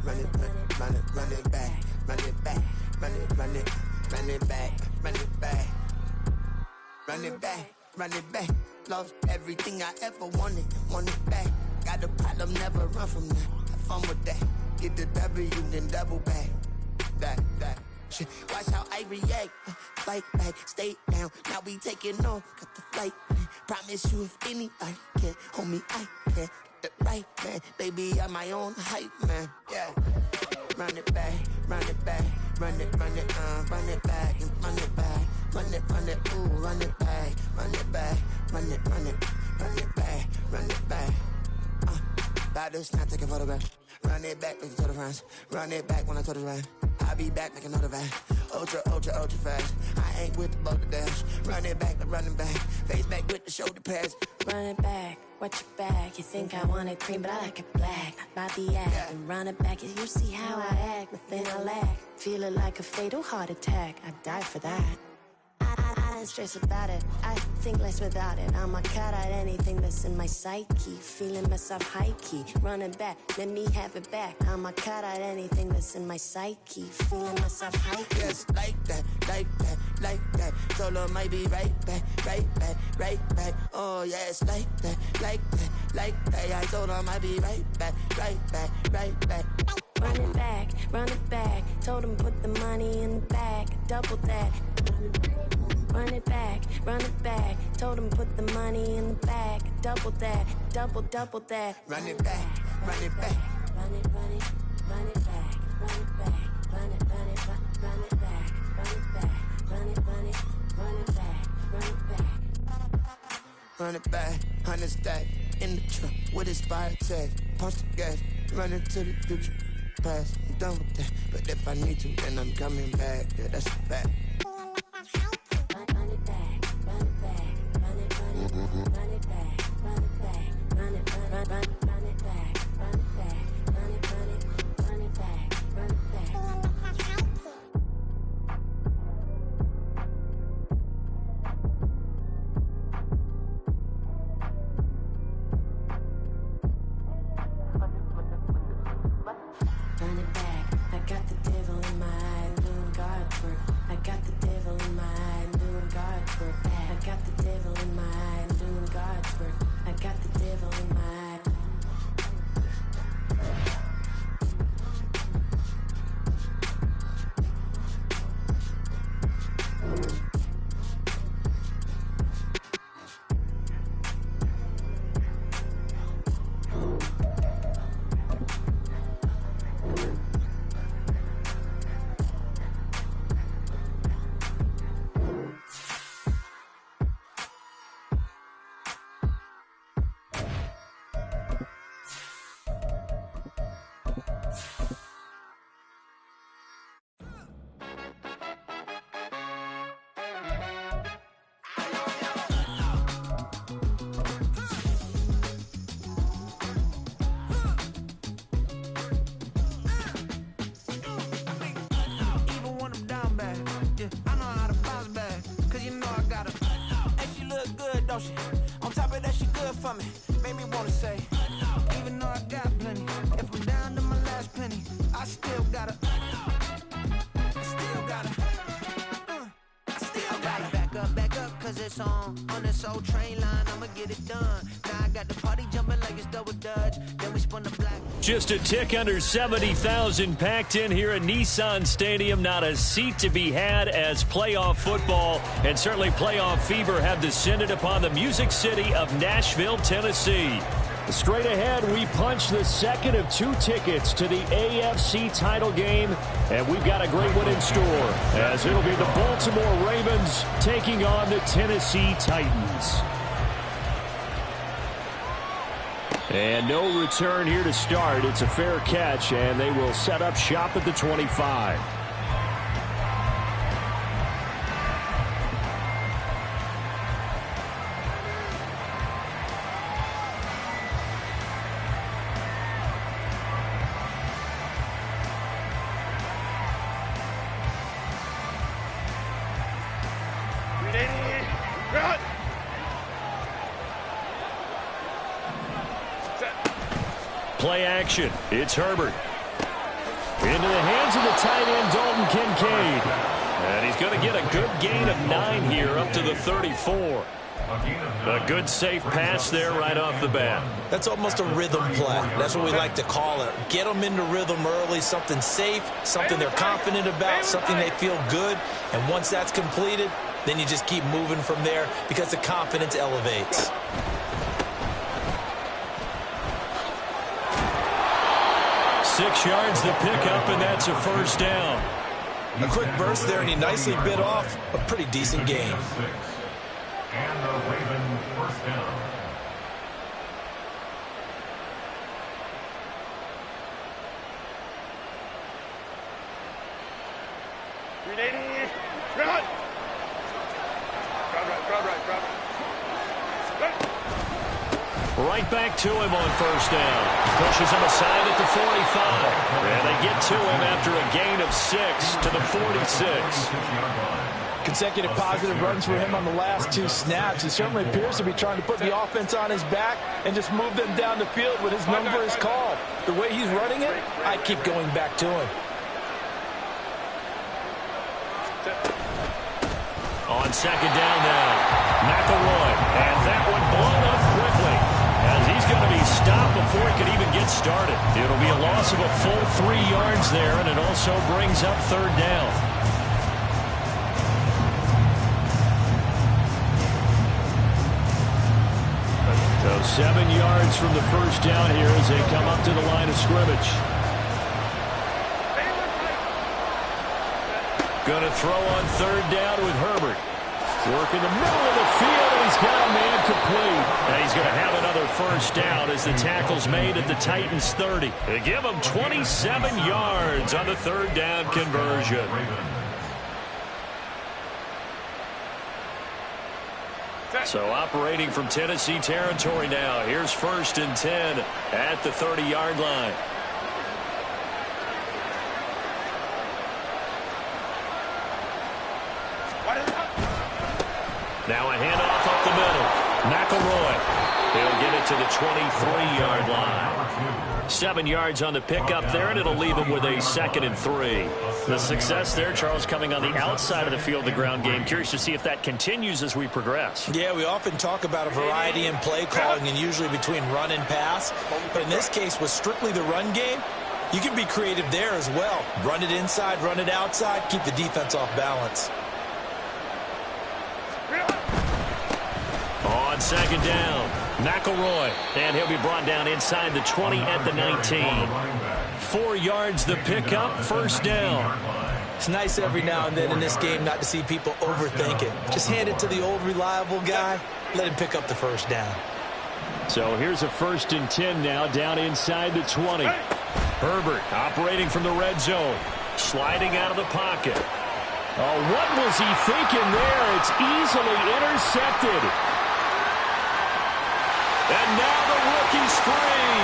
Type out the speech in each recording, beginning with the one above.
run it back, run it back, run it back, run it back, run it back, run it back, run it back. Lost everything I ever wanted, want it back. Got a problem, never run from that. Have fun with that. Get the W, then double back. That. Shit. Watch how I react. Fight back, stay down. Now we taking off, got the flight. Promise you if anybody can, homie, I can. Get the right man, baby, I'm my own hype man. Yeah. Run it back, run it back, run it back, and run it back, run it, ooh, run it back, run it back, run it back, run it back. About to snap, take a photograph. Run it back, make it to the front. Run it back when I told it right. I'll be back, make another back. Ultra fast. I ain't with the boat to dash. Run it back, I'm running back. Face back with the shoulder pads. Run it back, watch your back. You think I want it cream, but I like it black. By the act, yeah. And run it back. You see how I act, nothing I lack. Feel it like a fatal heart attack. I'd die for that. I don't stress about it, I think less without it. I'ma cut out anything that's in my psyche. Feeling myself high-key, running back, let me have it back. I'ma cut out anything that's in my psyche. Feeling myself high-key. Yes, like that. Told her might be right back. Oh yes, like that. I told her might be right back. Run it back, told him put the money in the bag, double that. Run it back, told him put the money in the bag, double that, double that. Run it back, run it back. Run it back, run it back, run it back, run it back, run it back. Run it back, 100 stack, in the truck with his fire tag. Punch the gas, running to the future. Past, I'm done with that. But if I need to, then I'm coming back. Yeah, that's a fact. Run it back, run it back, run it back, run it back, run it back, run it back, run it back, run it back. Run it back, I got the devil in my eye, doing guard work. I got the devil in my eye, doing guard work. I got the devil in my eye, doing guard work. I got the devil in my eye. Don't she? On top of that, she good for me. Made me wanna say, even though I got plenty, if I'm down to my last penny, I still gotta back up, cause it's on this old train line, I'ma get it done. Now I got the party jumping like it's double dutch, then we spun the black. Just a tick under 70,000 packed in here at Nissan Stadium. Not a seat to be had as playoff football and certainly playoff fever have descended upon the Music City of Nashville, Tennessee. Straight ahead, we punch the second of 2 tickets to the AFC title game, and we've got a great one in store, as it'll be the Baltimore Ravens taking on the Tennessee Titans. And no return here to start. It's a fair catch, and they will set up shop at the 25. Play action. It's Herbert. Into the hands of the tight end, Dalton Kincaid. And he's going to get a good gain of 9 here up to the 34. A good safe pass there right off the bat. That's almost a rhythm play. That's what we like to call it. Get them into rhythm early, something safe, something they're confident about, something they feel good. And once that's completed, then you just keep moving from there because the confidence elevates. Six yards the pickup, and that's a first down. A quick burst there, and he nicely bit off a pretty decent gain. And the Raven first down. Right back to him on first down. Pushes him aside at the 45. And they get to him after a gain of 6 to the 46. Consecutive positive runs for him on the last 2 snaps. He certainly appears to be trying to put the offense on his back and just move them down the field when his number is called. The way he's running it, I keep going back to him. On second down now, McElroy. And that one blown up quickly as he's going to be stopped before he could even get started. It'll be a loss of a full 3 yards there, and it also brings up third down. So 7 yards from the first down here as they come up to the line of scrimmage. Going to throw on third down with Herbert. Work in the middle of the field, and he's got a man complete. And he's going to have another first down as the tackle's made at the Titans' 30. They give him 27 yards on the third down conversion. So operating from Tennessee territory now. Here's 1st and 10 at the 30-yard line. Now a handoff up the middle. McElroy. He'll get it to the 23-yard line. 7 yards on the pickup there, and it'll leave him with a 2nd and 3. The success there, Charles, coming on the outside of the field, the ground game. Curious to see if that continues as we progress. Yeah, we often talk about a variety in play calling and usually between run and pass. But in this case, with strictly the run game, you can be creative there as well. Run it inside, run it outside, keep the defense off balance. On second down, McElroy, and he'll be brought down inside the 20 at the 19. 4 yards the pickup, first down. It's nice every now and then in this game not to see people overthink it. Just hand it to the old reliable guy, let him pick up the first down. So here's a 1st and 10 now, down inside the 20. Herbert operating from the red zone, sliding out of the pocket. Oh, what was he thinking there? It's easily intercepted. And now the rookie's free.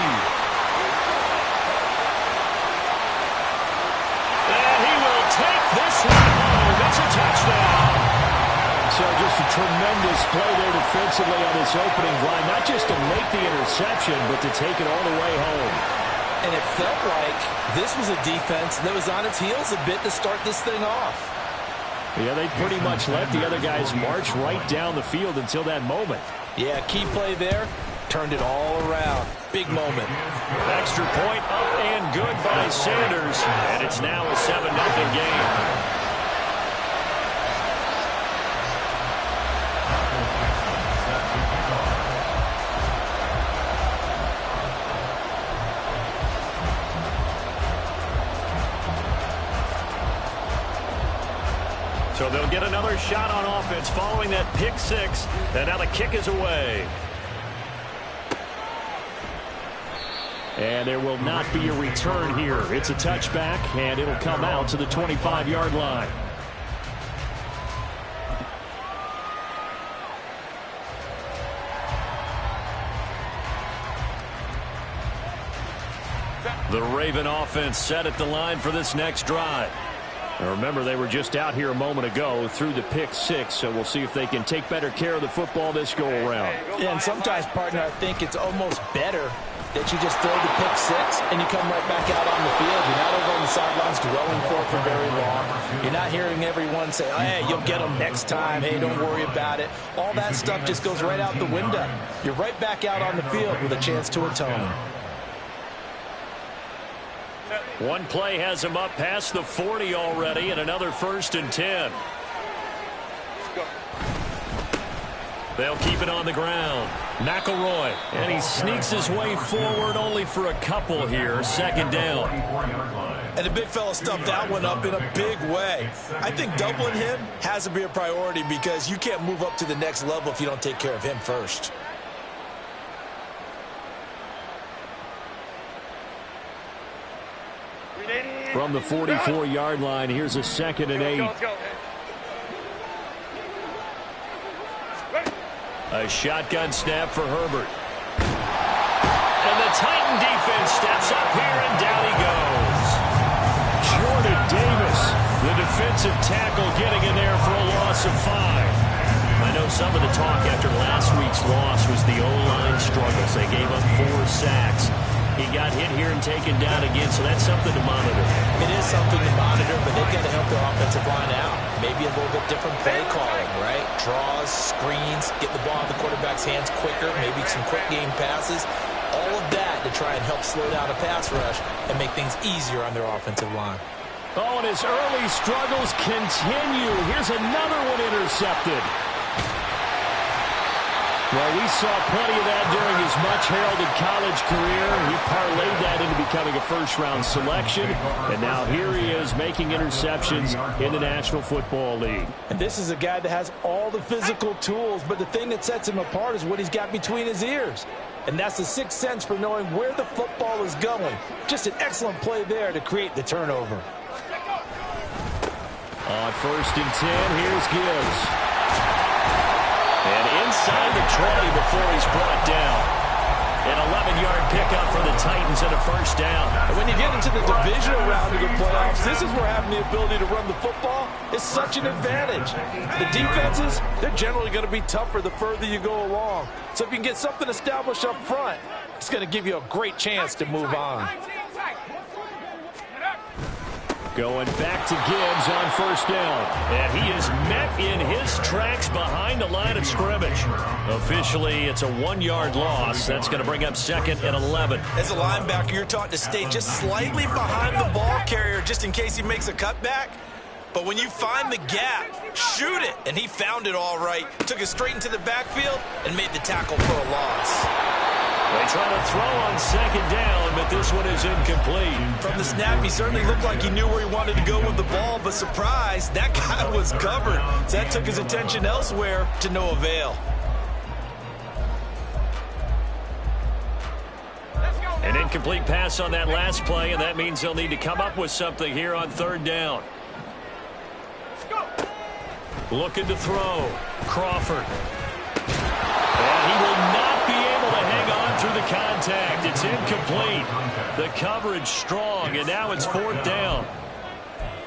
And he will take this one home. It's a touchdown. So just a tremendous play there defensively on this opening drive. Not just to make the interception, but to take it all the way home. And it felt like this was a defense that was on its heels a bit to start this thing off. Yeah, they pretty much let the other guys march right down the field until that moment. Yeah, key play there. Turned it all around. Big moment. Extra point up and good by Sanders. And it's now a 7-0 game. So they'll get another shot on offense following that pick 6. And now the kick is away. And there will not be a return here. It's a touchback, and it'll come out to the 25-yard line. The Raven offense set at the line for this next drive. Now remember, they were just out here a moment ago through the pick 6, so we'll see if they can take better care of the football this go-around. Yeah, and sometimes, partner, I think it's almost better that you just throw the pick 6 and you come right back out on the field. You're not over on the sideline dwelling for very long. You're not hearing everyone say, oh, hey, you'll get them next time. Hey, don't worry about it. All that stuff just goes right out the window. You're right back out on the field with a chance to atone. One play has him up past the 40 already, and another 1st and 10. They'll keep it on the ground. McElroy, and he sneaks his way forward only for a couple here. 2nd down. And the big fella stuffed that one up in a big way. I think doubling him has to be a priority because you can't move up to the next level if you don't take care of him first. From the 44-yard line, here's a 2nd and 8. A shotgun snap for Herbert. And the Titan defense steps up here, and down he goes. Jordan Davis, the defensive tackle, getting in there for a loss of 5. I know some of the talk after last week's loss was the O-line struggles. They gave up 4 sacks. He got hit here and taken down again, so that's something to monitor. It is something to monitor, but they've got to help their offensive line out. Maybe a little bit different play calling, right? Draws, screens, get the ball in the quarterback's hands quicker, maybe some quick game passes. All of that to try and help slow down a pass rush and make things easier on their offensive line. Oh, and his early struggles continue. Here's another one intercepted. Well, we saw plenty of that during his much-heralded college career. He parlayed that into becoming a first-round selection, and now here he is making interceptions in the National Football League. And this is a guy that has all the physical tools, but the thing that sets him apart is what he's got between his ears. And that's the sixth sense for knowing where the football is going. Just an excellent play there to create the turnover. On 1st and 10, here's Gibbs. And inside the 20 before he's brought down. An 11-yard pickup for the Titans and a 1st down. And when you get into the divisional round of the playoffs, this is where having the ability to run the football is such an advantage. The defenses, they're generally going to be tougher the further you go along. So if you can get something established up front, it's going to give you a great chance to move on. Going back to Gibbs on 1st down. And he is met in his tracks behind the line of scrimmage. Officially, it's a 1-yard loss. That's going to bring up 2nd and 11. As a linebacker, you're taught to stay just slightly behind the ball carrier just in case he makes a cutback. But when you find the gap, shoot it. And he found it all right. Took it straight into the backfield and made the tackle for a loss. They try to throw on 2nd down, but this one is incomplete. From the snap, he certainly looked like he knew where he wanted to go with the ball, but surprise, that guy was covered. So that took his attention elsewhere to no avail. An incomplete pass on that last play, and that means they'll need to come up with something here on 3rd down. Looking to throw. Crawford. And he will not be able to hang on through the contact. It's incomplete. The coverage strong, and now it's 4th down.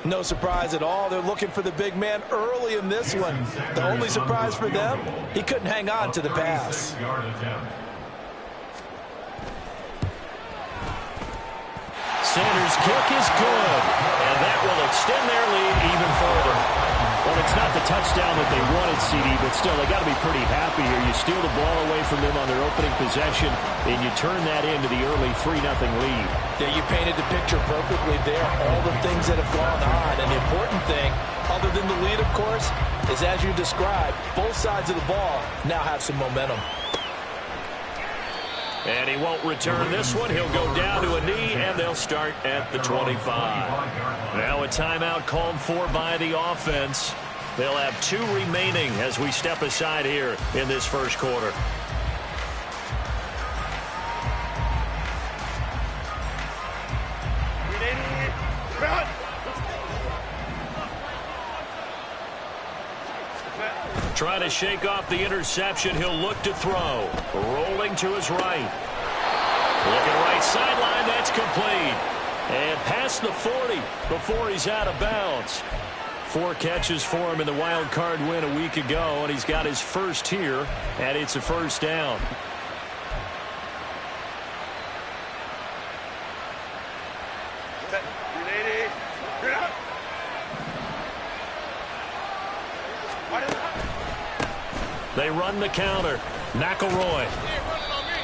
No surprise at all. They're looking for the big man early in this one. The only surprise for them, he couldn't hang on to the pass. Sanders' kick is good, and that will extend their lead even further. Well, it's not the touchdown that they wanted, CD, but still, they got to be pretty happy here. You steal the ball away from them on their opening possession, and you turn that into the early 3-0 lead. Yeah, you painted the picture perfectly there. All the things that have gone on, and the important thing, other than the lead, of course, is as you described, both sides of the ball now have some momentum. And he won't return this one. He'll go down to a knee, and they'll start at the 25. Now a timeout called for by the offense. They'll have 2 remaining as we step aside here in this first quarter. Trying to shake off the interception. He'll look to throw. Rolling to his right. Looking right sideline. That's complete. And past the 40 before he's out of bounds. 4 catches for him in the wild card win a week ago, and he's got his first here, and it's a 1st down. They run the counter. McElroy.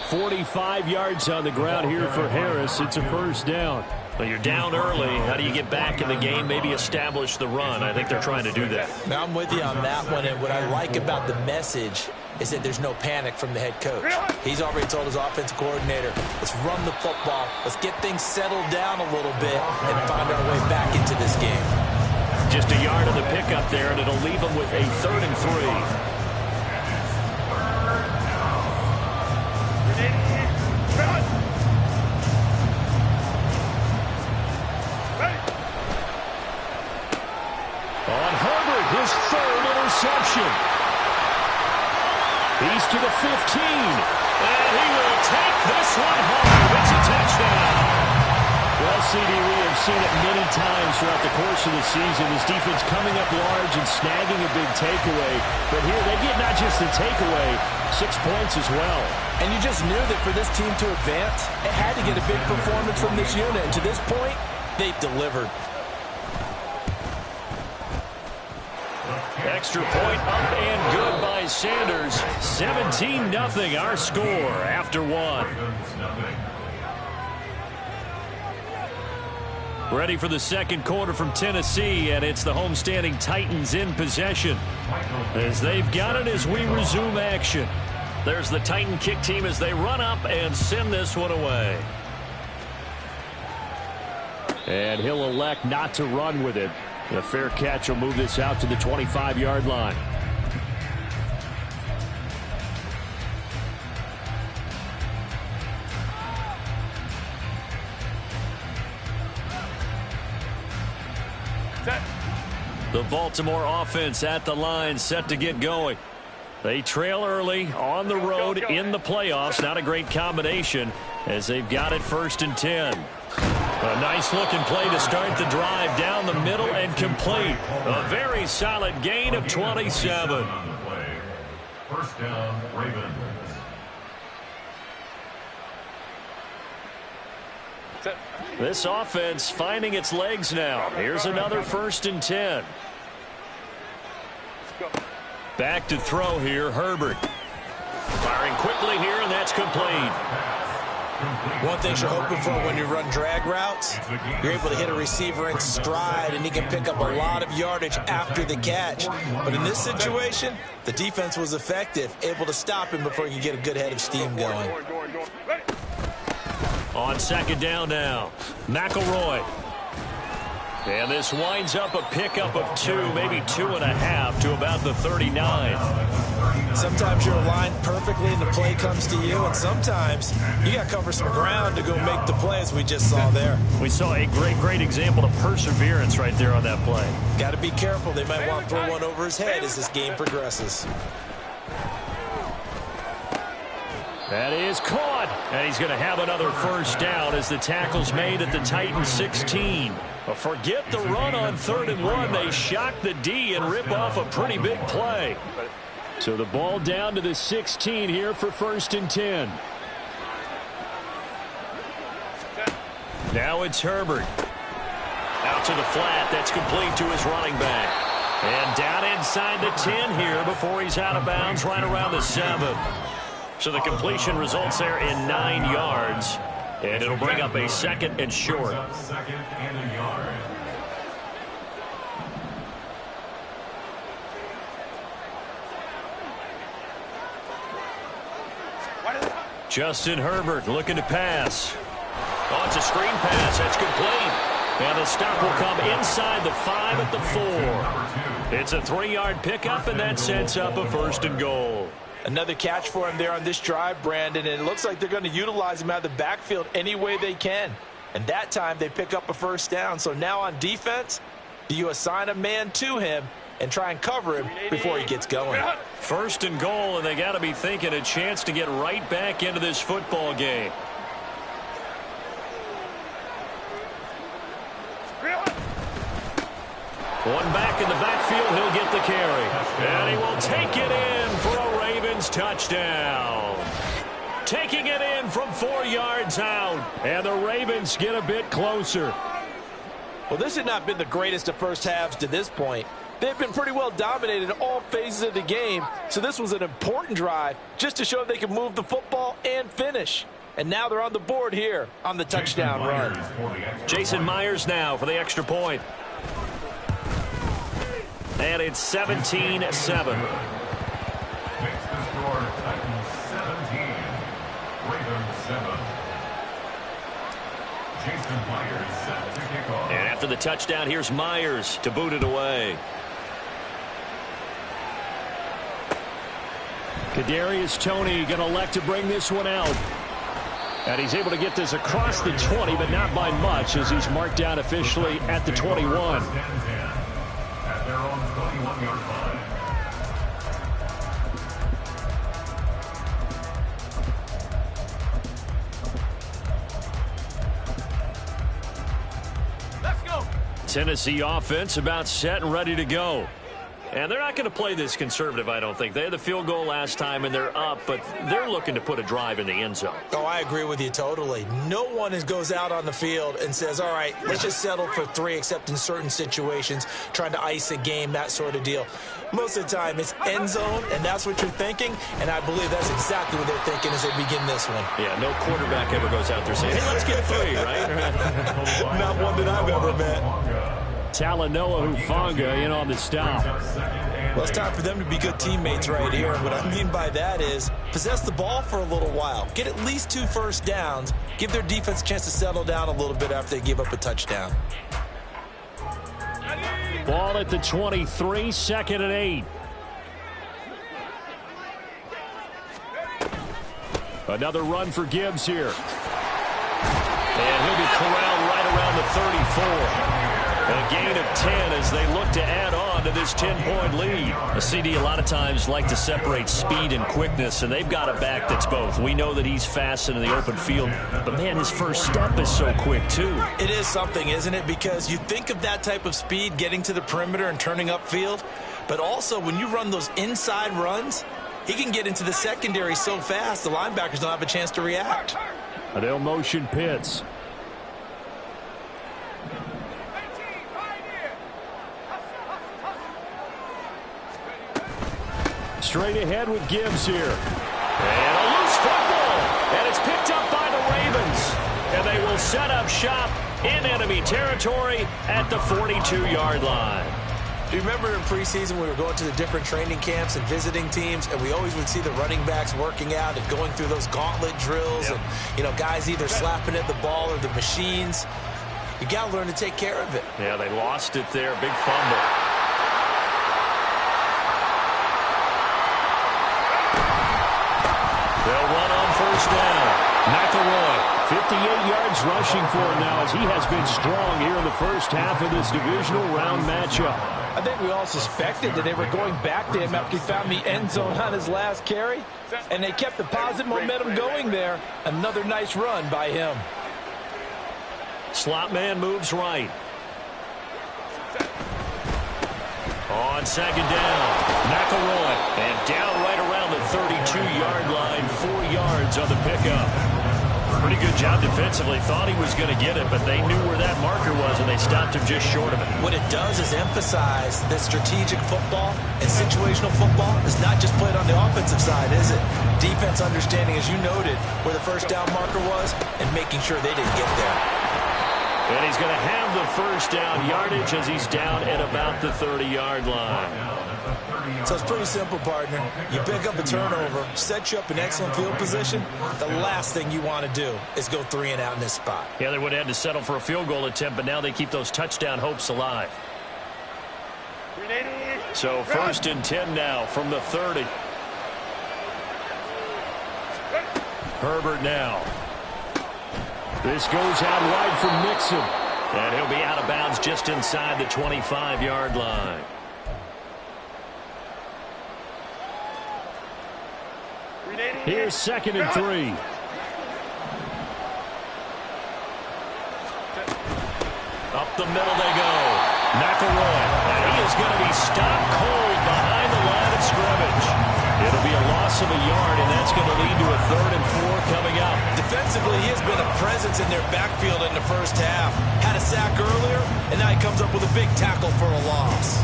45 yards on the ground here for Harris. It's a first down. Well, you're down early. How do you get back in the game? Maybe establish the run. I think they're trying to do that. Now, I'm with you on that one, and what I like about the message is that there's no panic from the head coach. He's already told his offensive coordinator, let's run the football, let's get things settled down a little bit and find our way back into this game. Just a yard of the pickup there, and it'll leave them with a 3rd and 3. On Herbert, his 3rd interception. He's to the 15, and he will take this one home. It's a touchdown. Well, CD, we have seen it many times throughout the course of the season. This defense coming up large and snagging a big takeaway. But here they get not just the takeaway, 6 points as well. And you just knew that for this team to advance, it had to get a big performance from this unit. And to this point, they've delivered. Extra point up and good by Sanders. 17-0 our score after 1. Ready for the second quarter from Tennessee, and it's the homestanding Titans in possession. As they've got it as we resume action. There's the Titan kick team as they run up and send this one away. And he'll elect not to run with it. A fair catch will move this out to the 25-yard line. The Baltimore offense at the line, set to get going. They trail early on the road in the playoffs. Not a great combination as they've got it 1st and 10. A nice-looking play to start the drive down the middle and complete. A very solid gain of 27. First down, Ravens. This offense finding its legs now. Here's another 1st and 10. Back to throw here, Herbert. Firing quickly here, and that's complete. One thing you're hoping for when you run drag routes, you're able to hit a receiver in stride, and he can pick up a lot of yardage after the catch. But in this situation, the defense was effective, able to stop him before he could get a good head of steam going. On 2nd down now, McElroy. And this winds up a pickup of 2, maybe 2.5 to about the 39. Sometimes you're aligned perfectly and the play comes to you, and sometimes you got to cover some ground to go make the play, as we just saw there. We saw a great example of perseverance right there on that play. Got to be careful. They might want to throw one over his head as this game progresses. That is caught, and he's going to have another 1st down as the tackle's made at the Titans 16. But forget the run on 3rd and 1. They shock the D and rip off a pretty big play. So the ball down to the 16 here for 1st and 10. Now it's Herbert. Out to the flat. That's complete to his running back. And down inside the 10 here before he's out of bounds right around the 7. So the completion results there in 9 yards. And it'll bring up a 2nd and short. 2nd and a yard. Justin Herbert looking to pass. Oh, it's a screen pass. That's complete. And the stop will come inside the 5 at the 4. It's a 3-yard pickup, and that sets up a 1st and goal. Another catch for him there on this drive, Brandon, and it looks like they're going to utilize him out of the backfield any way they can. And that time they pick up a 1st down. So now on defense, do you assign a man to him and try and cover him before he gets going? 1st and goal, and they got to be thinking a chance to get right back into this football game. One back in the backfield, he'll get the carry. And he will take it in for a Ravens touchdown. Taking it in from 4 yards out. And the Ravens get a bit closer. Well, this had not been the greatest of first halves to this point. They've been pretty well dominated in all phases of the game, so this was an important drive just to show they can move the football and finish. And now they're on the board here on the touchdown run. Jason Myers now for the extra point. And it's 17-7. Makes the score Titans 17, Ravens 7. Jason Myers set to kick off. And after the touchdown, here's Myers to boot it away. Kadarius Toney going to elect to bring this one out. And he's able to get this across the 20, but not by much, as he's marked down officially at the 21. At their own 21-yard line. Let's go. Tennessee offense about set and ready to go. And they're not going to play this conservative, I don't think. They had the field goal last time, and they're up, but they're looking to put a drive in the end zone. Oh, I agree with you totally. No one goes out on the field and says, all right, let's just settle for 3, except in certain situations, trying to ice a game, that sort of deal. Most of the time, it's end zone, and that's what you're thinking, and I believe that's exactly what they're thinking as they begin this one. Yeah, no quarterback ever goes out there saying, hey, let's get 3, right? Not one that I've ever met. Talanoa Hufanga in on the stop. Well, it's time for them to be good teammates right here. And what I mean by that is possess the ball for a little while. Get at least 2 first downs. Give their defense a chance to settle down a little bit after they give up a touchdown. Ball at the 23, 2nd and 8. Another run for Gibbs here. And he'll be corralled right around the 34. A gain of 10 as they look to add on to this 10-point lead. A CD a lot of times like to separate speed and quickness, and they've got a back that's both. We know that he's fast in the open field, but, man, his first step is so quick, too. It is something, isn't it? Because you think of that type of speed getting to the perimeter and turning upfield, but also when you run those inside runs, he can get into the secondary so fast the linebackers don't have a chance to react. They'll motion Pitts. Straight ahead with Gibbs here. And a loose football. And it's picked up by the Ravens. And they will set up shop in enemy territory at the 42-yard line. Do you remember in preseason we were going to the different training camps and visiting teams, and we always would see the running backs working out and going through those gauntlet drills, and, you know, guys either slapping at the ball or the machines. You got to learn to take care of it. Yeah, they lost it there. Big fumble. They'll run on first down. McElroy, 58 yards rushing for him now as he has been strong here in the first half of this divisional round matchup. I think we all suspected that they were going back to him after he found the end zone on his last carry, and they kept the positive momentum going there. Another nice run by him. Slot man moves right. On 2nd down, McElroy, and down right around the 32-yard line, 4 yards on the pickup. Pretty good job defensively. Thought he was going to get it, but they knew where that marker was, and they stopped him just short of it. What it does is emphasize that strategic football and situational football is not just played on the offensive side, is it? Defense understanding, as you noted, where the first down marker was and making sure they didn't get there. And he's going to have the first down yardage as he's down at about the 30-yard line. So it's pretty simple, partner. You pick up a turnover, set you up in excellent field position. The last thing you want to do is go 3 and out in this spot. Yeah, they would have had to settle for a field goal attempt, but now they keep those touchdown hopes alive. So 1st and 10 now from the 30. Herbert now. This goes out wide for Mixon. And he'll be out of bounds just inside the 25-yard line. Here's 2nd and 3. Up the middle they go. McElroy. And he is going to be stopped cold behind the line of scrimmage. It'll be a loss of a yard, and that's going to lead to a 3rd and 4 coming up. Defensively, he has been a presence in their backfield in the first half. Had a sack earlier, and now he comes up with a big tackle for a loss.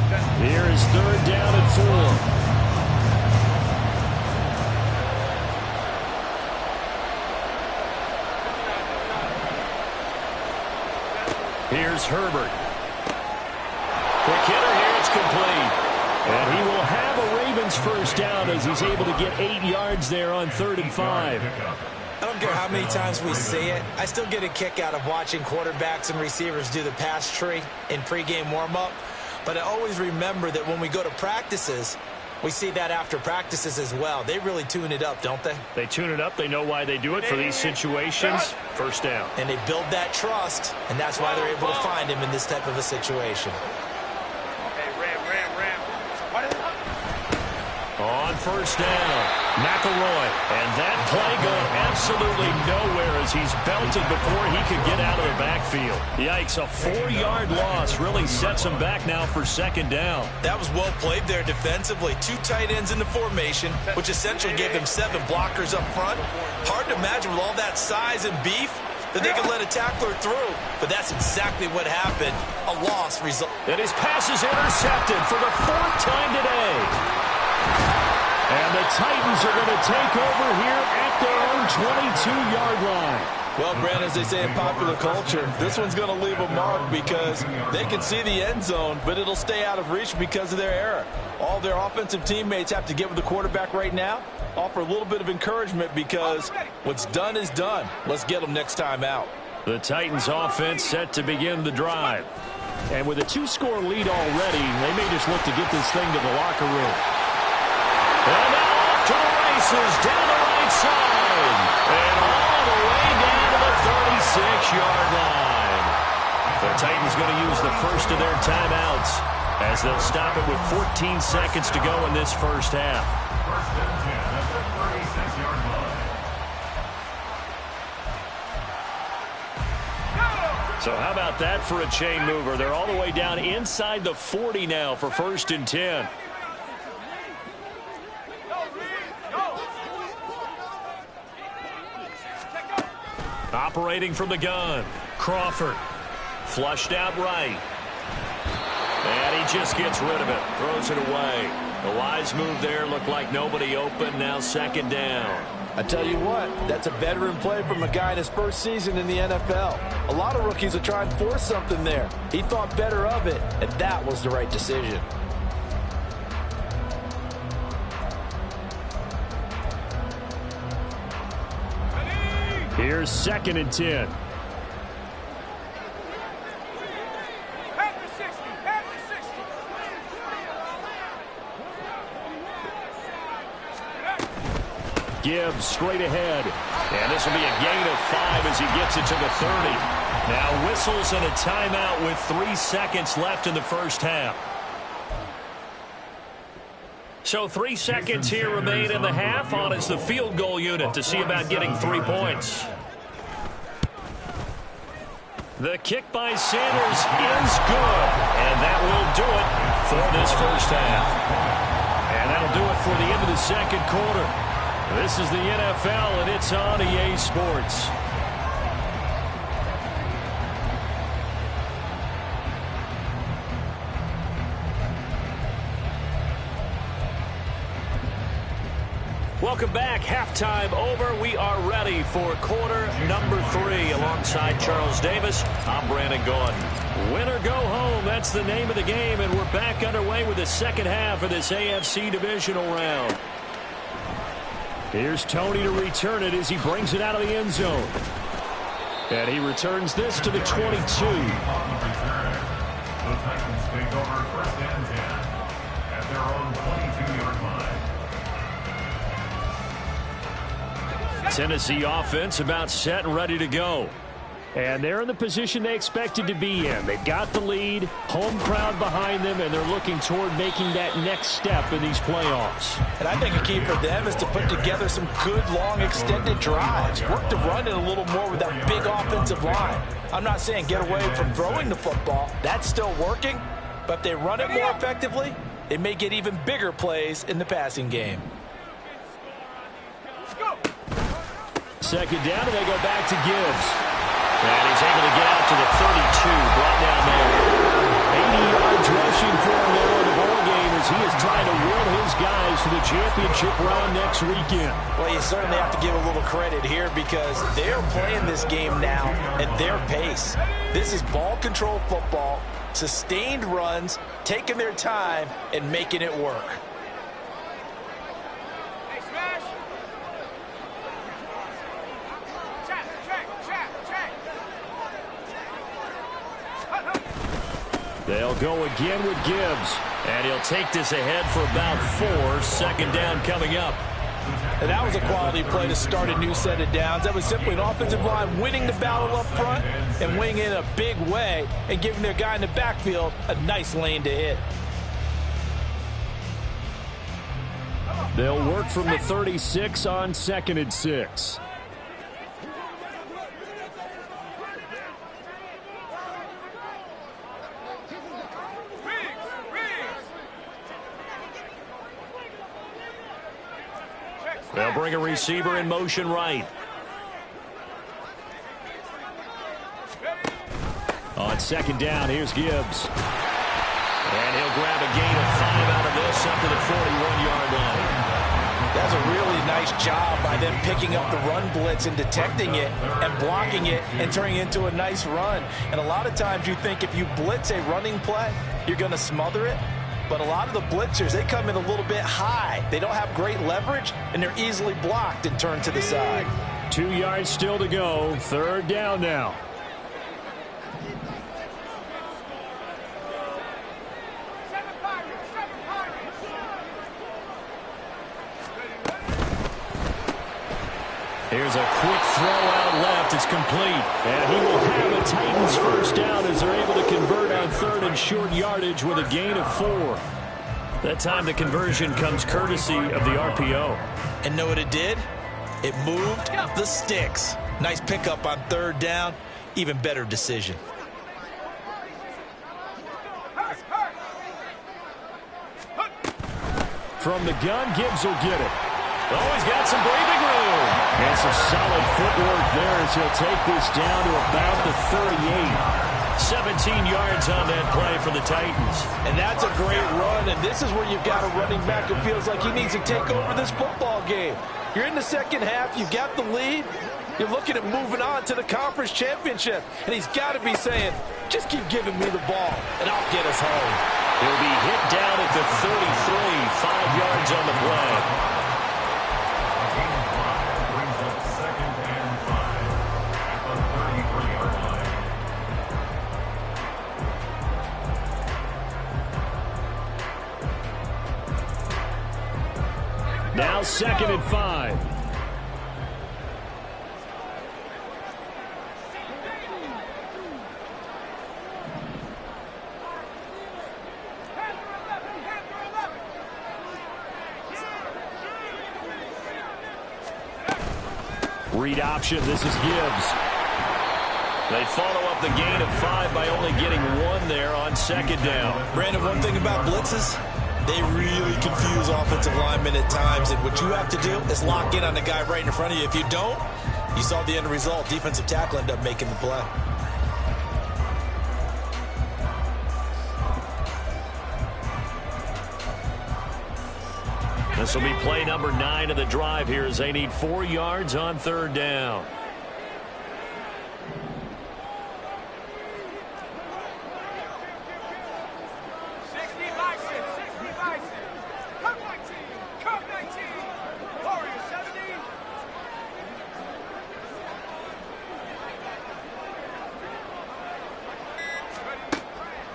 Here is 3rd down and 4. Here's Herbert. Quick hitter here, it's complete. And he will have a Ravens first down as he's able to get 8 yards there on 3rd and 5. I don't care how many times we see it. I still get a kick out of watching quarterbacks and receivers do the pass tree in pregame warm-up. But I always remember that when we go to practices, we see that after practices as well. They really tune it up, don't they? They tune it up. They know why they do it for these situations. First down. And they build that trust, and that's why they're able to find him in this type of a situation. On first down, McElroy. And that play going absolutely nowhere as he's belted before he could get out of the backfield. Yikes, a 4-yard loss really sets him back now for 2nd down. That was well played there defensively. 2 tight ends in the formation, which essentially gave them 7 blockers up front. Hard to imagine with all that size and beef that they could let a tackler through. But that's exactly what happened. A loss result. And his pass is intercepted for the 4th time today. And the Titans are going to take over here at their own 22-yard line. Well, Brandon, as they say in popular culture, this one's going to leave a mark because they can see the end zone, but it'll stay out of reach because of their error. All their offensive teammates have to get with the quarterback right now, offer a little bit of encouragement because what's done is done. Let's get them next time out. The Titans offense set to begin the drive. And with a 2-score lead already, they may just look to get this thing to the locker room. And now off to the races, down the right side. And all the way down to the 36-yard line. The Titans going to use the first of their timeouts as they'll stop it with 14 seconds to go in this first half. 1st and 10 at the 36-yard line. So how about that for a chain mover? They're all the way down inside the 40 now for 1st and 10. Operating from the gun, Crawford. Flushed out right. And he just gets rid of it. Throws it away. The wise move there. Looked like nobody open. Now 2nd down. I tell you what, that's a veteran play from a guy in his first season in the NFL. A lot of rookies will try and force something there. He thought better of it, and that was the right decision. Here's 2nd and 10. Gibbs straight ahead. And this will be a gain of 5 as he gets it to the 30. Now whistles and a timeout with 3 seconds left in the first half. So 3 seconds here remain in the half. On is the field goal unit to see about getting 3 points. The kick by Sanders is good. And that will do it for this first half. And that'll do it for the end of the 2nd quarter. This is the NFL, and it's on EA Sports. Welcome back. Halftime over. We are ready for quarter number 3. Alongside Charles Davis, I'm Brandon Gordon. Win or go home, that's the name of the game, and we're back underway with the 2nd half of this AFC Divisional Round. Here's Tony to return it as he brings it out of the end zone. And he returns this to the 22. The Titans take over 1st and 10 at their own 22-yard line. Tennessee offense about set and ready to go. And they're in the position they expected to be in. They've got the lead, home crowd behind them, and they're looking toward making that next step in these playoffs. And I think a key for them is to put together some good, long, extended drives. Work to run it a little more with that big offensive line. I'm not saying get away from throwing the football. That's still working. But if they run it more effectively, they may get even bigger plays in the passing game. 2nd down, and they go back to Gibbs. And he's able to get out to the 32, brought down there. 80 yards rushing for him there on goes to the championship round next weekend. Well, you certainly have to give a little credit here because they're playing this game now at their pace. This is ball control football, sustained runs, taking their time, and making it work. They'll go again with Gibbs. And he'll take this ahead for about 4. Second down coming up. And that was a quality play to start a new set of downs. That was simply an offensive line winning the battle up front and winning it in a big way and giving their guy in the backfield a nice lane to hit. They'll work from the 36 on 2nd and 6. They'll bring a receiver in motion right. On 2nd down, here's Gibbs. And he'll grab a gain of 5 out of this up to the 41-yard line. That's a really nice job by them picking up the run blitz and detecting it and blocking it and turning it into a nice run. And a lot of times you think if you blitz a running play, you're going to smother it. But a lot of the blitzers, they come in a little bit high. They don't have great leverage, and they're easily blocked and turned to the side. 2 yards still to go. 3rd down now. Here's a quick throw out left. It's complete. And he will have a Titans first down as they're able to convert on 3rd and short yardage with a gain of 4. That time the conversion comes courtesy of the RPO. And know what it did? It moved the sticks. Nice pickup on 3rd down. Even better decision. From the gun, Gibbs will get it. Oh, he's got some breathing room. And some solid footwork there as he'll take this down to about the 38. 17 yards on that play for the Titans. And that's a great run, and this is where you've got a running back who feels like he needs to take over this football game. You're in the second half, you've got the lead, you're looking at moving on to the conference championship, and he's got to be saying, just keep giving me the ball, and I'll get us home. He'll be hit down at the 33, 5 yards on the play. Now 2nd and 5. Read option. This is Gibbs. They follow up the gain of 5 by only getting 1 there on 2nd down. Brandon, one thing about blitzes, they really confuse offensive linemen at times, and what you have to do is lock in on the guy right in front of you. If you don't, you saw the end result. Defensive tackle ended up making the play. This will be play number 9 of the drive here as they need 4 yards on 3rd down.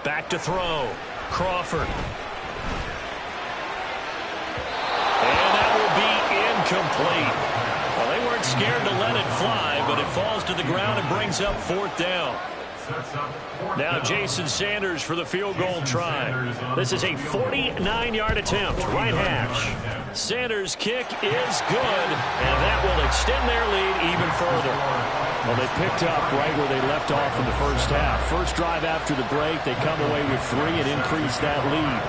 Back to throw. Crawford. And that will be incomplete. Well, they weren't scared to let it fly, but it falls to the ground and brings up 4th down. Now Jason Sanders for the field goal try. This is a 49-yard attempt, right hash. Sanders' kick is good, and that will extend their lead even further. Well, they picked up right where they left off in the first half. First drive after the break, they come away with 3 and increase that lead.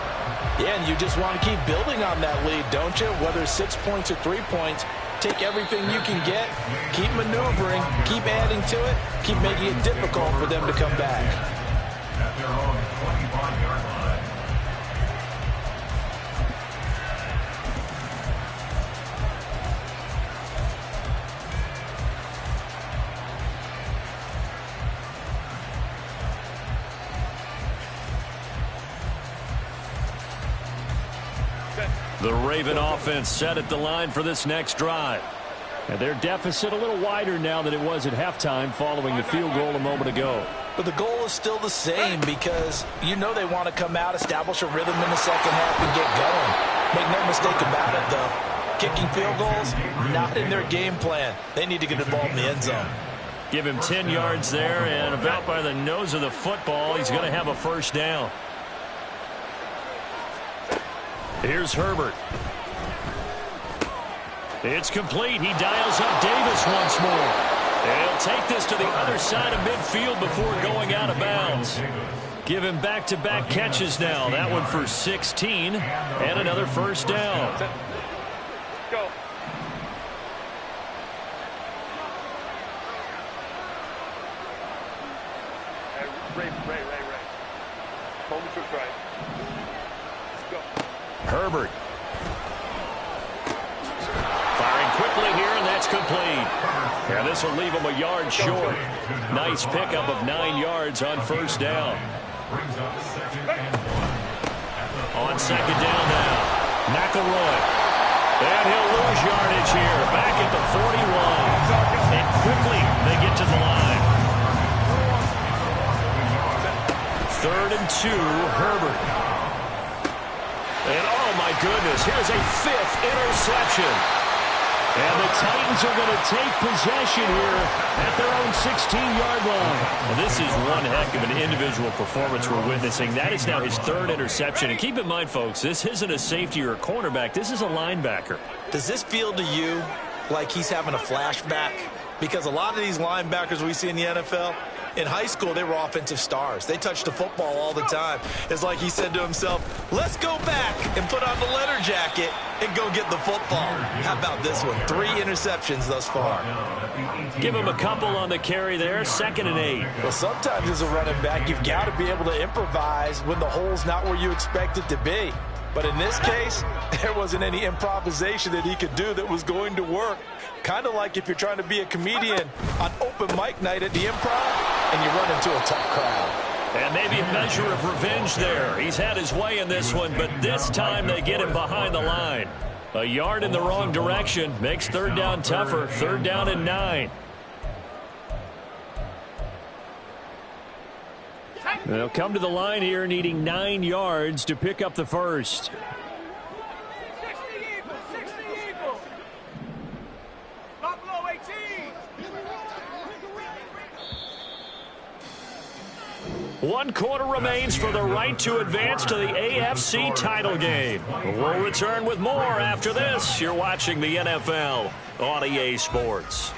Yeah, and you just want to keep building on that lead, don't you? Whether it's 6 points or 3 points, take everything you can get, keep maneuvering, keep adding to it, keep making it difficult for them to come back. At their own 25-yard line. The Raven offense set at the line for this next drive. And their deficit a little wider now than it was at halftime following the field goal a moment ago. But the goal is still the same because you know they want to come out, establish a rhythm in the second half, and get going. Make no mistake about it, though. Kicking field goals, not in their game plan. They need to get the ball in the end zone. Give him 10 yards there, and about by the nose of the football, he's going to have a first down. Here's Herbert. It's complete. He dials up Davis once more. He'll take this to the other side of midfield before going out of bounds. Give him back-to-back catches now. That one for 16 and another first down. Go. Ray. Moment to strike. Go. Herbert. Firing quickly here, and that's complete. Yeah, this will leave him a yard short. Nice pickup of 9 yards on first down. On second down now, McElroy. And he'll lose yardage here, back at the 41. And quickly they get to the line. 3rd and 2, Herbert. And oh my goodness, here's a 5th interception. And the Titans are going to take possession here at their own 16-yard line. And this is one heck of an individual performance we're witnessing. That is now his 3rd interception. And keep in mind, folks, this isn't a safety or a cornerback. This is a linebacker. Does this feel to you like he's having a flashback? Because a lot of these linebackers we see in the NFL, in high school, they were offensive stars. They touched the football all the time. It's like he said to himself, let's go back and put on the leather jacket and go get the football. How about this one? 3 interceptions thus far. Give him a couple on the carry there. 2nd and 8. Well, sometimes as a running back, you've got to be able to improvise when the hole's not where you expect it to be. But in this case, there wasn't any improvisation that he could do that was going to work. Kind of like if you're trying to be a comedian on open mic night at the Improv and you run into a tough crowd. And maybe a measure of revenge there. He's had his way in this one, but this time they get him behind the line. A yard in the wrong direction makes 3rd down tougher. 3rd down and 9. They'll come to the line here needing 9 yards to pick up the first. 60 Eagles. Buffalo 18. 1 quarter remains for the right to advance to the AFC title game. We'll return with more after this. You're watching the NFL on EA Sports.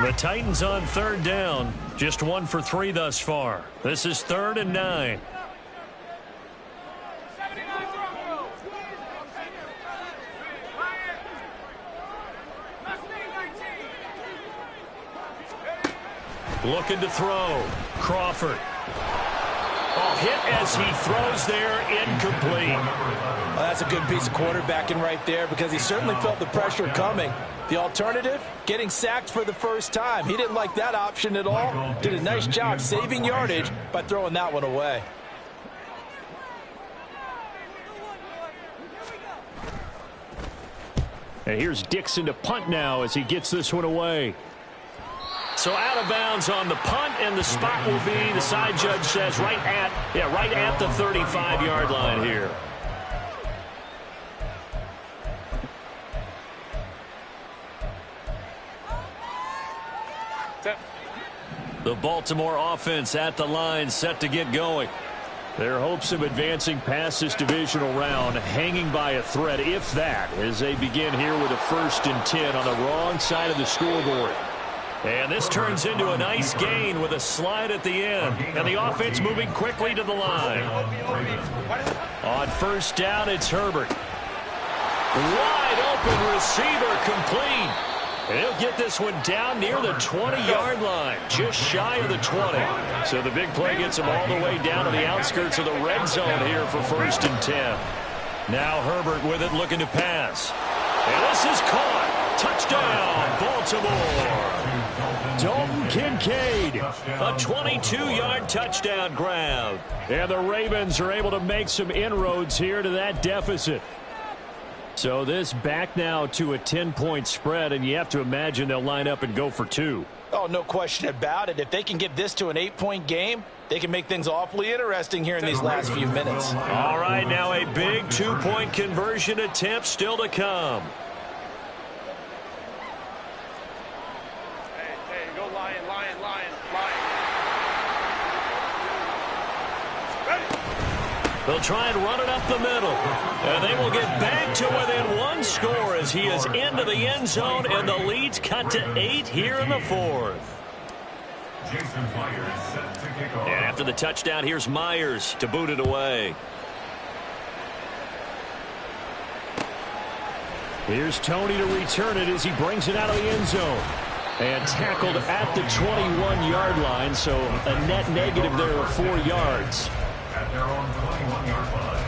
The Titans on 3rd down. Just 1 for 3 thus far. This is 3rd and 9. Looking to throw. Crawford. Oh, hit as he throws there, incomplete. Well, that's a good piece of quarterbacking right there because he certainly felt the pressure coming. The alternative, getting sacked for the first time. He didn't like that option at all. Did a nice job saving yardage by throwing that one away. And here's Dixon to punt now as he gets this one away. So out of bounds on the punt, and the spot will be, the side judge says, right at the 35-yard line here. The Baltimore offense at the line, set to get going. Their hopes of advancing past this divisional round hanging by a thread, if that, as they begin here with a 1st and 10 on the wrong side of the scoreboard. And this turns into a nice gain with a slide at the end. And the offense moving quickly to the line. On 1st down, it's Herbert. Wide open receiver, complete. And he'll get this one down near the 20-yard line, just shy of the 20. So the big play gets him all the way down to the outskirts of the red zone here for 1st and 10. Now Herbert with it, looking to pass. And this is caught. Touchdown, Baltimore. Dalton Kincaid, a 22-yard touchdown grab. And the Ravens are able to make some inroads here to that deficit. So this back now to a 10-point spread, and you have to imagine they'll line up and go for 2. Oh, no question about it. If they can get this to an 8-point game, they can make things awfully interesting here in these last few minutes. All right, now a big 2-point conversion attempt still to come. Hey, go Lion, Lion, Lion, Lion. Ready? They'll try and run it up the middle. And they will get back to within 1 score as he is into the end zone, and the lead's cut to 8 here in the 4th. Jason Myers set to kick off. And after the touchdown, here's Myers to boot it away. Here's Tony to return it as he brings it out of the end zone. And tackled at the 21-yard line, so a net negative there of 4 yards. At their own 21-yard line.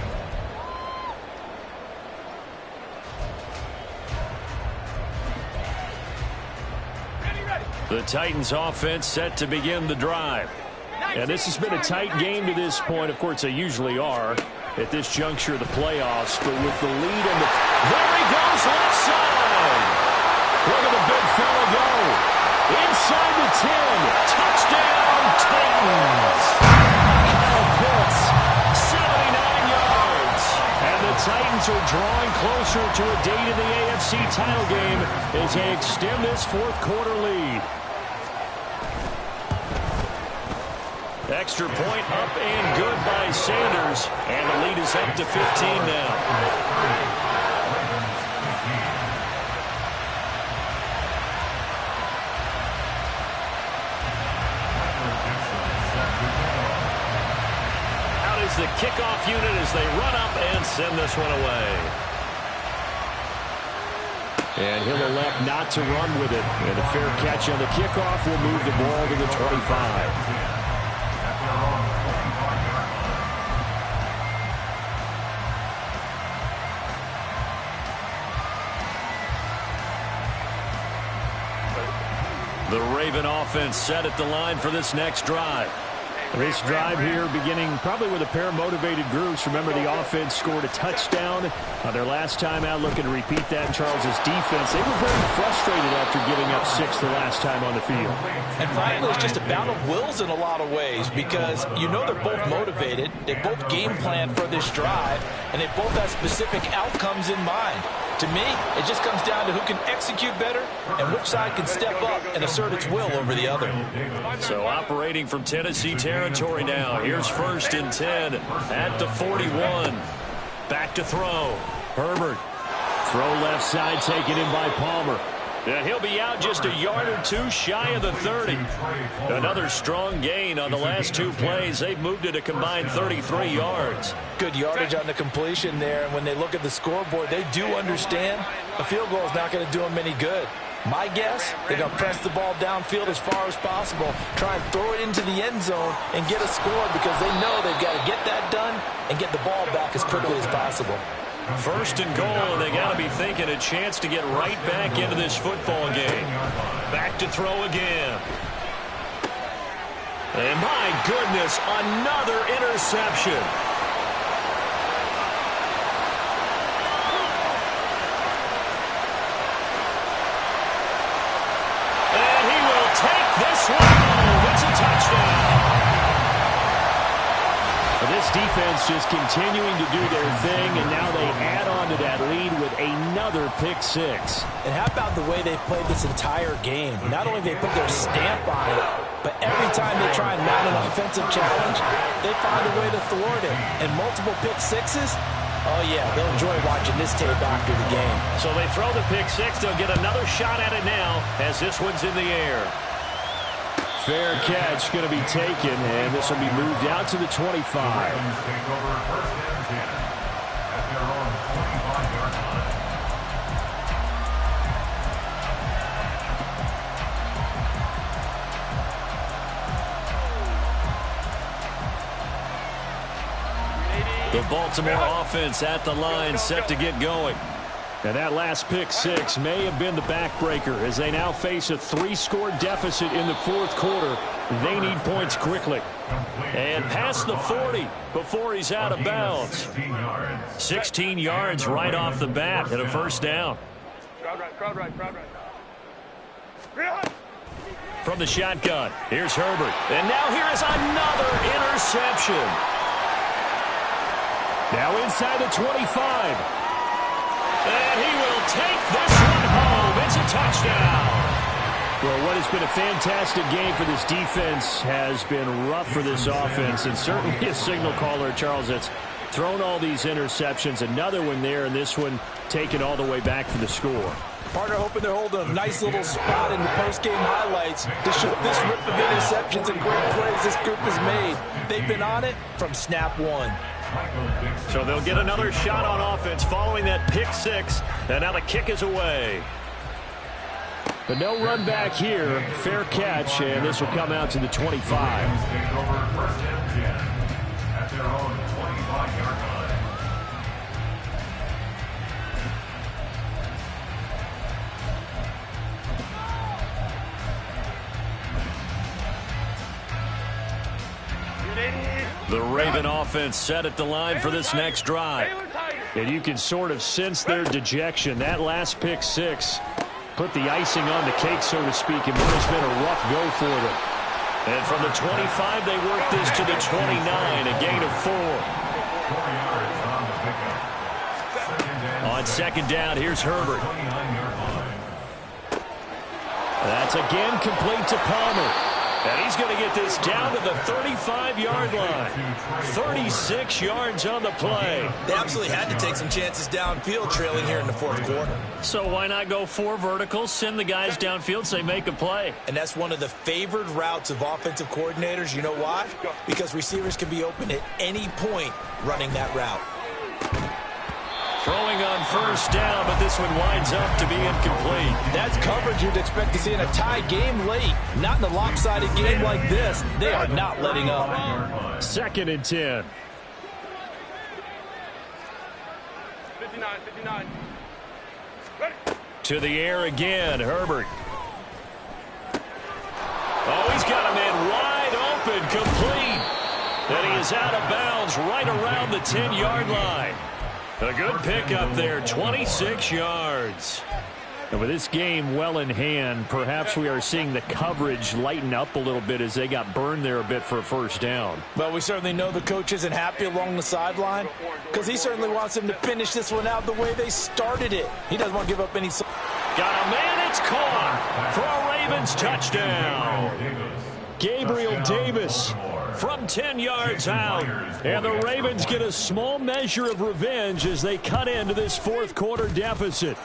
The Titans offense set to begin the drive. And this has been a tight game to this point. Of course, they usually are at this juncture of the playoffs. But with the lead and there he goes left side. Look at the big fella go. Inside the 10. Touchdown, Titans. Kyle Pitts, 79 yards. And the Titans are drawing closer to a date in the AFC title game as they extend this 4th quarter lead. Extra point up and good by Sanders. And the lead is up to 15 now. Out is the kickoff unit as they run up and send this one away. And he'll elect not to run with it. And a fair catch on the kickoff will move the ball to the 25. The Raven offense set at the line for this next drive. This drive here beginning probably with a pair of motivated groups. Remember, the offense scored a touchdown on their last time out, looking to repeat that in Charles's defense. They were very frustrated after giving up 6 the last time on the field. And finally, it's just a battle of wills in a lot of ways because you know they're both motivated. They both game plan for this drive, and they both have specific outcomes in mind. To me, it just comes down to who can execute better and which side can step up and assert its will over the other. So operating from Tennessee territory now. Here's 1st and 10 at the 41. Back to throw. Herbert. Throw left side taken in by Palmer. And he'll be out just a yard or 2 shy of the 30. Another strong gain on the last 2 plays. They've moved it a combined 33 yards. Good yardage on the completion there. And when they look at the scoreboard, they do understand a field goal is not going to do them any good. My guess, they're going to press the ball downfield as far as possible, try and throw it into the end zone and get a score because they know they've got to get that done and get the ball back as quickly as possible. 1st and goal, and they got to be thinking a chance to get right back into this football game. Back to throw again. And my goodness, another interception. And he will take this one home. It's a touchdown. This defense just continuing to do their thing, and now they add on to that lead with another pick 6. And how about the way they've played this entire game? Not only they put their stamp on it, but every time they try and mount an offensive challenge, they find a way to thwart it. And multiple pick 6s, oh yeah, they'll enjoy watching this tape after the game. So they throw the pick 6. They'll get another shot at it now as this one's in the air. Fair catch going to be taken, and this will be moved out to the 25. Take over 1st and 10 at their own 25-yard line. The Baltimore offense at the line, set to get going. And that last pick six may have been the backbreaker as they now face a 3-score deficit in the fourth quarter. They need points quickly. And past the 40 before he's out of bounds. 16 yards right off the bat and a first down. Crowd right. From the shotgun, here's Herbert. And now here is another interception. Now inside the 25. And he will take this one home. It's a touchdown. Well, what has been a fantastic game for this defense has been rough for this offense, and certainly a signal caller, Charles, that's thrown all these interceptions. Another one there, and this one taken all the way back for the score. Partner hoping they're holding a nice little spot in the post-game highlights to show this rip of interceptions and great plays this group has made. They've been on it from snap one. So they'll get another shot on offense following that pick six, and now the kick is away. But no run back here. Fair catch, and this will come out to the 25. The Raven offense set at the line for this next drive. And you can sort of sense their dejection. That last pick six put the icing on the cake, so to speak, and it's been a rough go for them. And from the 25, they work this to the 29, a gain of 4. On second down, here's Herbert. That's again complete to Palmer. And he's going to get this down to the 35-yard line. 36 yards on the play. They absolutely had to take some chances downfield trailing here in the fourth quarter. So why not go 4 verticals, send the guys downfield, say make a play? And that's one of the favored routes of offensive coordinators. You know why? Because receivers can be open at any point running that route. Throwing on first down, but this one winds up to be incomplete. That's coverage you'd expect to see in a tie game late. Not in a lopsided game like this. They are not letting up. 2nd and 10. 59. Ready. To the air again, Herbert. Oh, he's got a man wide open, complete. And he is out of bounds right around the 10-yard line. A good pick up there, 26 yards. And with this game well in hand, perhaps we are seeing the coverage lighten up a little bit as they got burned there a bit for a first down. Well, we certainly know the coach isn't happy along the sideline because he certainly wants them to finish this one out the way they started it. He doesn't want to give up any. Got a man, it's caught for a Ravens touchdown. Gabriel Davis from 10 yards out. And the Ravens get a small measure of revenge as they cut into this fourth quarter deficit.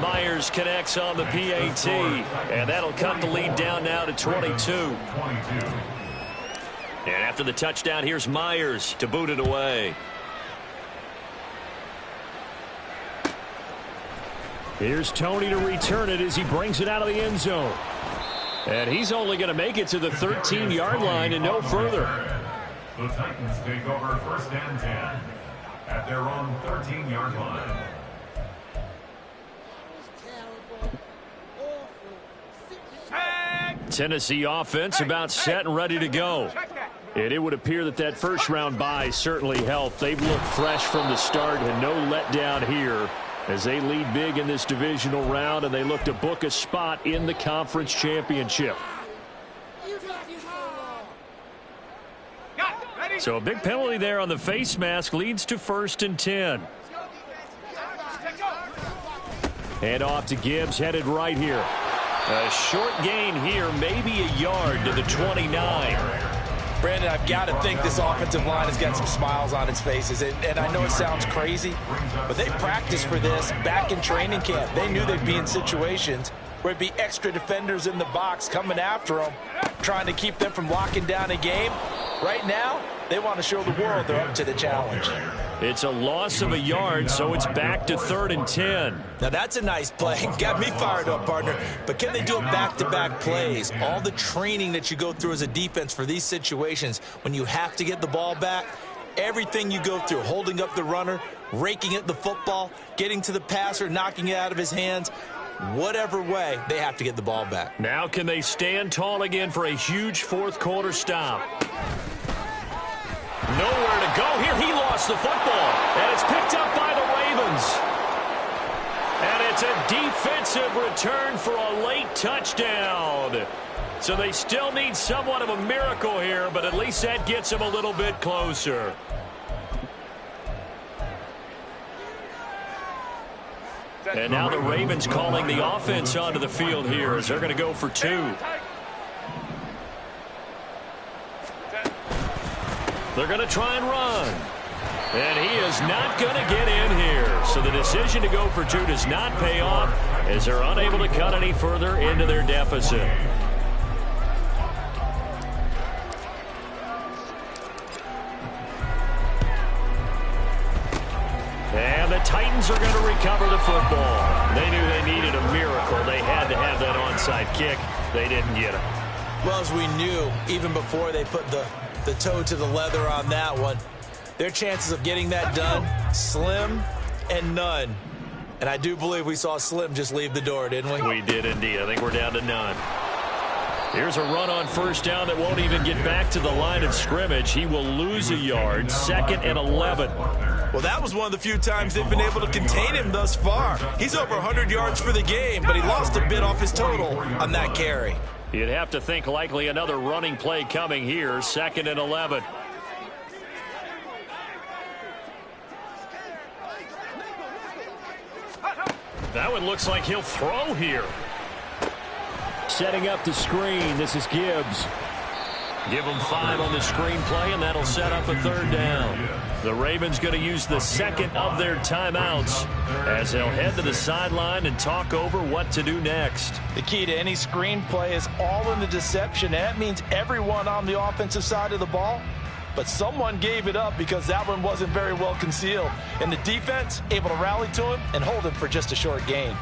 Myers connects on the PAT, and that'll cut the lead down now to 22. And after the touchdown, here's Myers to boot it away. Here's Tony to return it as he brings it out of the end zone. And he's only going to make it to the 13-yard line and no further. The Titans take over 1st and 10 at their own 13-yard line. Tennessee offense about set and ready to go. And it would appear that that first-round bye certainly helped. They've looked fresh from the start and no letdown here as they lead big in this divisional round, and they look to book a spot in the conference championship. So a big penalty there on the face mask leads to 1st and 10. Hand off to Gibbs, headed right here. A short gain here, maybe a yard to the 29. Brandon, I've got to think this offensive line has got some smiles on its faces. And I know it sounds crazy, but they practiced for this back in training camp. They knew they'd be in situations where it'd be extra defenders in the box coming after them, trying to keep them from locking down a game. Right now, they want to show the world they're up to the challenge. It's a loss of a yard, so it's back to 3rd and 10. Now that's a nice play. Got me fired up, partner. But can they do it back-to-back plays? All the training that you go through as a defense for these situations, when you have to get the ball back, Everything you go through, holding up the runner, raking at the football, getting to the passer, knocking it out of his hands, whatever way, they have to get the ball back. Now can they stand tall again for a huge fourth quarter stop? Nowhere to go here. He lost the football, and it's picked up by the Ravens. And it's a defensive return for a late touchdown. So they still need somewhat of a miracle here, but at least that gets them a little bit closer. And now the Ravens calling the offense onto the field here as they're going to go for 2. They're going to try and run. And he is not going to get in here. So the decision to go for 2 does not pay off as they're unable to cut any further into their deficit. And the Titans are going to recover the football. They knew they needed a miracle. They had to have that onside kick. They didn't get it. Well, as we knew, even before they put the toe to the leather on that one, their chances of getting that done, slim and none. And I do believe we saw Slim just leave the door, didn't we? We did indeed. I think we're down to none. Here's a run on first down that won't even get back to the line of scrimmage. He will lose a yard, 2nd and 11. Well, that was one of the few times they've been able to contain him thus far. He's over 100 yards for the game, but he lost a bit off his total on that carry. You'd have to think likely another running play coming here, 2nd and 11. That one looks like he'll throw here. Setting up the screen, this is Gibbs. Give them 5 on the screen play, and that'll set up a 3rd down. The Ravens going to use the 2nd of their timeouts as they'll head to the sideline and talk over what to do next. The key to any screen play is all in the deception. That means everyone on the offensive side of the ball, but someone gave it up because that one wasn't very well concealed. And the defense able to rally to him and hold him for just a short gain.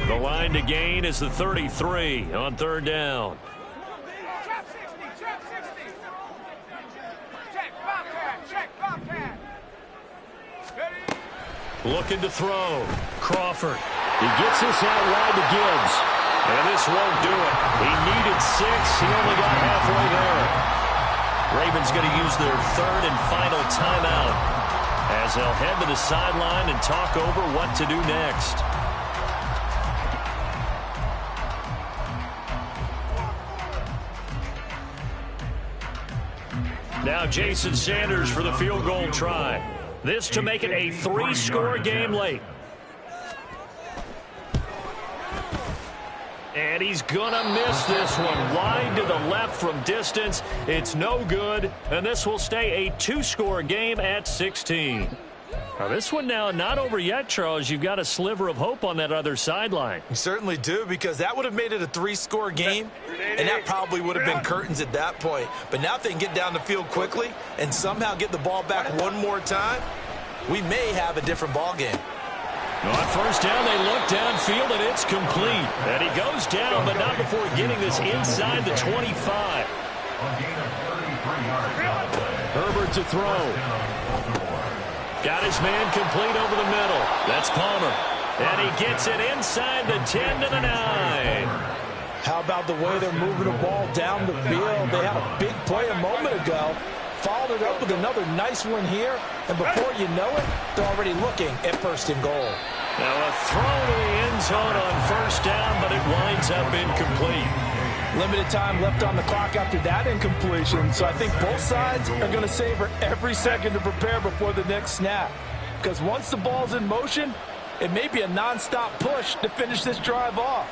The line to gain is the 33 on 3rd down. Trap 60, trap 60. Check, Bobcat, check, Bobcat. Looking to throw. Crawford. He gets this out wide to Gibbs. And this won't do it. He needed 6. He only got halfway there. Ravens going to use their 3rd and final timeout as they'll head to the sideline and talk over what to do next. Now Jason Sanders for the field goal try. This to make it a 3-score game late. And he's gonna miss this one. Wide to the left from distance. It's no good. And this will stay a 2-score game at 16. Now this one now not over yet, Charles. You've got a sliver of hope on that other sideline. You certainly do, because that would have made it a 3-score game, and that probably would have been curtains at that point. But now if they can get down the field quickly and somehow get the ball back one more time, we may have a different ball game. On first down, they look downfield, and it's complete. And he goes down, but not before getting this inside the 25. Herbert to throw. Got his man complete over the middle. That's Palmer. And he gets it inside the 10 to the 9. How about the way they're moving the ball down the field? They had a big play a moment ago. Followed it up with another nice one here. And before you know it, they're already looking at 1st and goal. Now a throw to the end zone on first down, but it winds up incomplete. Limited time left on the clock after that incompletion. So I think both sides are going to savor every second to prepare before the next snap. Because once the ball's in motion, it may be a nonstop push to finish this drive off.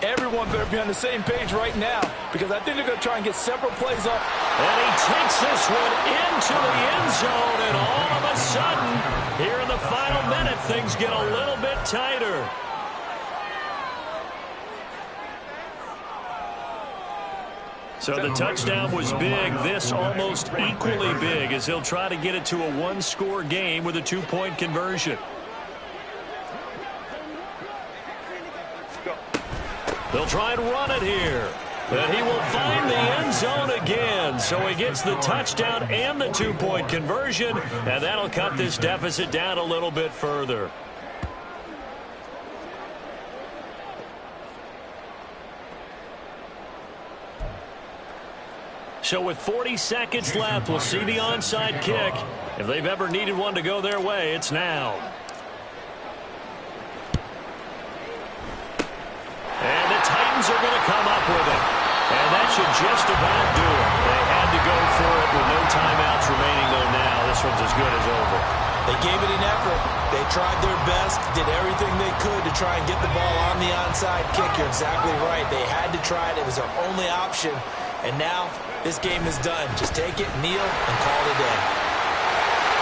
Everyone better be on the same page right now, because I think they're going to try and get several plays up. And he takes this one into the end zone, and all of a sudden, here in the final minute, things get a little bit tighter. So the touchdown was big. This almost equally big as he'll try to get it to a 1-score game with a 2-point conversion. They'll try and run it here. And he will find the end zone again. So he gets the touchdown and the 2-point conversion. And that'll cut this deficit down a little bit further. So with 40 seconds left, we'll see the onside kick. If they've ever needed one to go their way, it's now. And the Titans are going to come up with it. And that should just about do it. They had to go for it with no timeouts remaining, though, now. This one's as good as over. They gave it an effort. They tried their best, did everything they could to try and get the ball on the onside kick. You're exactly right. They had to try it. It was their only option. And now this game is done. Just take it, kneel, and call it a day.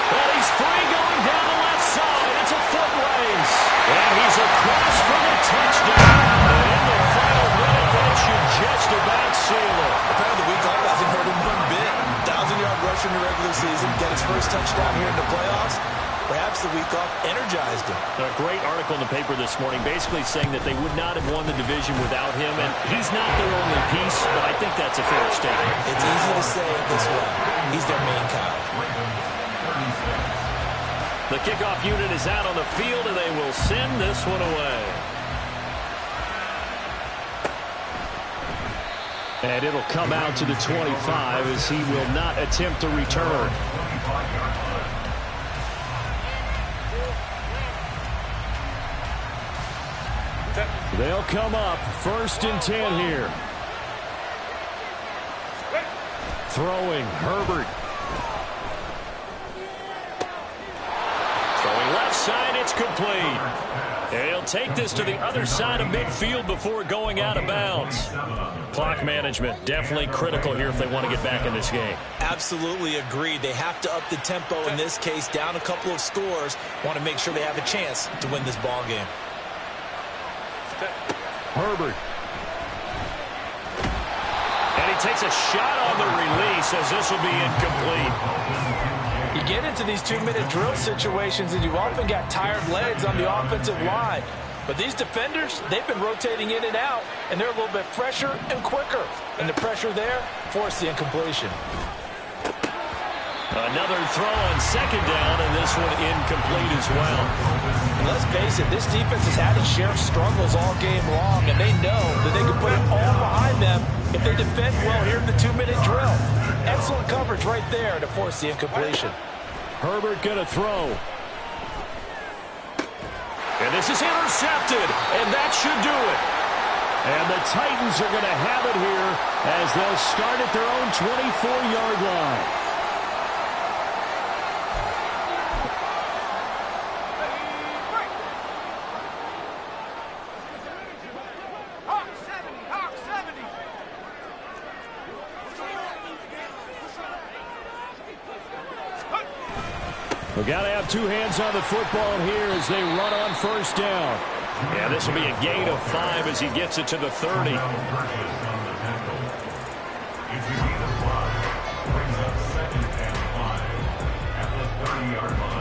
Well, he's free going down the left side. It's a foot race. And he's across for the touchdown. And in the final minute, that should just about seal it. Apparently the week off hasn't hurt him one bit. 1,000-yard rush in the regular season. Get his first touchdown here in the playoffs. Perhaps the week off energized him. A great article in the paper this morning basically saying that they would not have won the division without him. And he's not their only piece, but I think that's a fair statement. It's easy to say it this way. He's their main guy. The kickoff unit is out on the field, and they will send this one away. And it'll come out to the 25 as he will not attempt to return. They'll come up 1st and 10 here. Throwing, Herbert. Throwing left side, it's complete. And he'll take this to the other side of midfield before going out of bounds. Clock management definitely critical here if they want to get back in this game. Absolutely agreed. They have to up the tempo in this case, down a couple of scores. Want to make sure they have a chance to win this ball game. Herbert. And he takes a shot on the release as this will be incomplete. You get into these 2-minute drill situations and you often got tired legs on the offensive line. But these defenders, they've been rotating in and out, and they're a little bit fresher and quicker. And the pressure there forced the incompletion. Another throw on 2nd down, and this one incomplete as well. And let's face it, this defense has had its share of struggles all game long, and they know that they can put it all behind them if they defend well here in the 2-minute drill. Excellent coverage right there to force the incompletion. Herbert going to throw. And this is intercepted, and that should do it. And the Titans are going to have it here as they'll start at their own 24-yard line. We've got to have 2 hands on the football here as they run on 1st down. Yeah, this will be a gain of 5 as he gets it to the 30. Brings up 2nd and 5 at the 30-yard line.